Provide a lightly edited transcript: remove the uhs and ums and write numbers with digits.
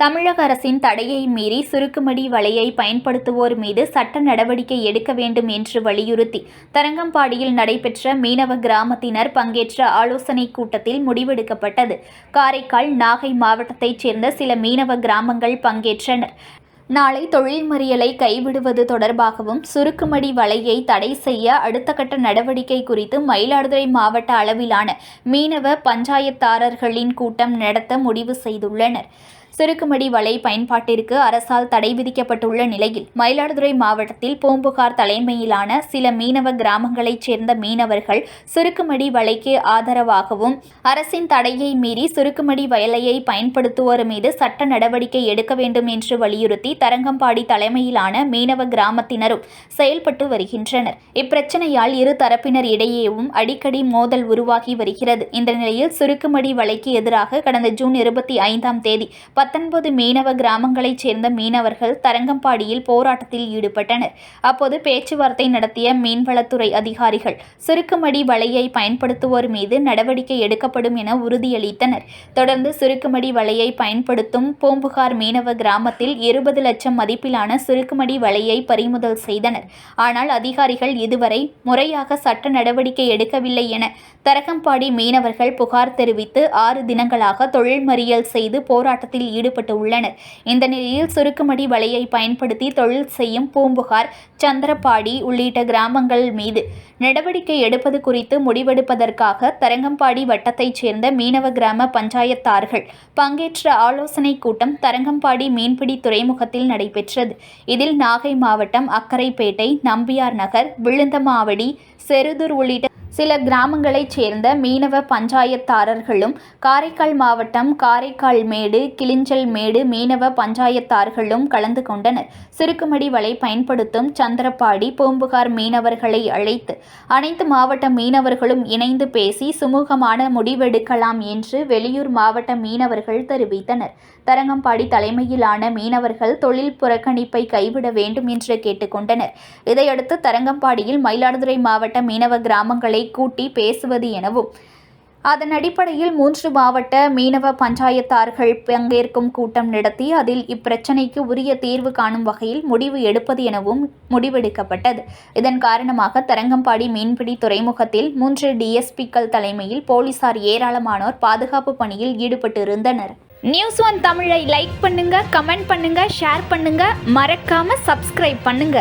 தமிழக அரசின் தடையை மீறி சுருக்குமடி வலையை பயன்படுத்துவோர் மீது சட்ட நடவடிக்கை எடுக்க வேண்டும் என்று வலியுறுத்தி தரங்கம்பாடியில் நடைபெற்ற மீனவ கிராமத்தினர் பங்கேற்ற ஆலோசனைக் கூட்டத்தில் முடிவெடுக்கப்பட்டது. காரைக்கால், நாகை மாவட்டத்தைச் சேர்ந்த சில மீனவ கிராமங்கள் பங்கேற்றனர். நாளை தொழில் மறியலை கைவிடுவது தொடர்பாகவும் சுருக்குமடி வலையை தடை செய்ய அடுத்த கட்ட நடவடிக்கை குறித்து மயிலாடுதுறை மாவட்ட அளவிலான மீனவ பஞ்சாயத்தாரர்களின் கூட்டம் நடத்த முடிவு செய்துள்ளனர். சுருக்குமடி வலை பயன்பாட்டிற்கு அரசால் தடை விதிக்கப்பட்டுள்ள நிலையில் மயிலாடுதுறை மாவட்டத்தில் பூம்புகார் தலைமையிலான சில மீனவ கிராமங்களைச் சேர்ந்த மீனவர்கள் சுருக்குமடி வலைக்கு ஆதரவாகவும் அரசின் தடையை மீறி சுருக்குமடி வலையை பயன்படுத்துவோர் மீது சட்ட நடவடிக்கை எடுக்க வேண்டும் என்று வலியுறுத்தி தரங்கம்பாடி தலைமையிலான மீனவ கிராமத்தினரும் செயல்பட்டு வருகின்றனர். இப்பிரச்சனையால் இரு தரப்பினர் இடையேவும் அடிக்கடி மோதல் உருவாகி வருகிறது. இந்த நிலையில் சுருக்குமடி வலைக்கு எதிராக கடந்த ஜூன் 25 19 மீனவ கிராமங்களைச் சேர்ந்த மீனவர்கள் தரங்கம்பாடியில் போராட்டத்தில் ஈடுபட்டனர். அப்போது பேச்சுவார்த்தை நடத்திய மீன்வளத்துறை அதிகாரிகள் சுருக்குமடி வலையை பயன்படுத்துவோர் மீது நடவடிக்கை எடுக்கப்படும் என உறுதியளித்தனர். தொடர்ந்து சுருக்குமடி வலையை பயன்படுத்தும் பூம்புகார் மீனவ கிராமத்தில் 20 லட்சம் மதிப்பிலான சுருக்குமடி வலையை பறிமுதல் செய்தனர். ஆனால் அதிகாரிகள் இதுவரை முறையாக சட்ட நடவடிக்கை எடுக்கவில்லை என தரங்கம்பாடி மீனவர்கள் புகார் தெரிவித்து 6 தினங்களாக தொழில் மறியல் செய்து போராட்டத்தில் ஈடுபட்டு உள்ளனர். இந்த நிலையில் சுருக்குமடி வலையை பயன்படுத்தி தொழில் செய்யும் பூம்புகார், சந்திரபாடி உள்ளிட்ட கிராமங்கள் மீது நடவடிக்கை எடுப்பது குறித்து முடிவெடுப்பதற்காக தரங்கம்பாடி வட்டத்தைச் சேர்ந்த மீனவ கிராம பஞ்சாயத்தார்கள் பங்கேற்ற ஆலோசனைக் கூட்டம் தரங்கம்பாடி மீன்பிடி துறைமுகத்தில் நடைபெற்றது. இதில் நாகை மாவட்டம் அக்கரைப்பேட்டை, நம்பியார் நகர், விழுந்தமாவடி, செருதூர் உள்ளிட்ட சில கிராமங்களைச் சேர்ந்த மீனவ பஞ்சாயத்தாரர்களும், காரைக்கால் மாவட்டம் காரைக்கால்மேடு, கிளிஞ்சல்மேடு மீனவ பஞ்சாயத்தார்களும் கலந்து கொண்டனர். சுருக்குமடி வலை பயன்படுத்தும் சந்திரபாடி, பூம்புகார் மீனவர்களை அழைத்து அனைத்து மாவட்ட மீனவர்களும் இணைந்து பேசி சுமூகமான முடிவெடுக்கலாம் என்று வெளியூர் மாவட்ட மீனவர்கள் தெரிவித்தனர். தரங்கம்பாடி தலைமையிலான மீனவர்கள் தொழில் புறக்கணிப்பை கைவிட வேண்டும் என்று கேட்டுக்கொண்டனர். இதையடுத்து தரங்கம்பாடியில் மயிலாடுதுறை மாவட்ட மீனவ கிராமங்களை கூட்டி பேசுவது எனவும் அதன் அடிப்படையில் 3 மாவட்ட மீனவ பஞ்சாயத்தார்கள் பங்கேற்கும் கூட்டம் நடத்தி அதில் இப்பிரச்சினைக்கு உரிய தீர்வு காணும் வகையில் முடிவு எடுப்பது எனவும் முடிவெடுக்கப்பட்டது. இதன் காரணமாக தரங்கம்பாடி மீன்பிடி துறைமுகத்தில் 3 டிஎஸ்பிக்கள் தலைமையில் போலீசார் ஏராளமானோர் பாதுகாப்பு பணியில் ஈடுபட்டிருந்தனர். News1 தமிழை லைக் பண்ணுங்க, கமெண்ட் பண்ணுங்க, ஷேர் பண்ணுங்க, மறக்காம சப்ஸ்கிரைப் பண்ணுங்க.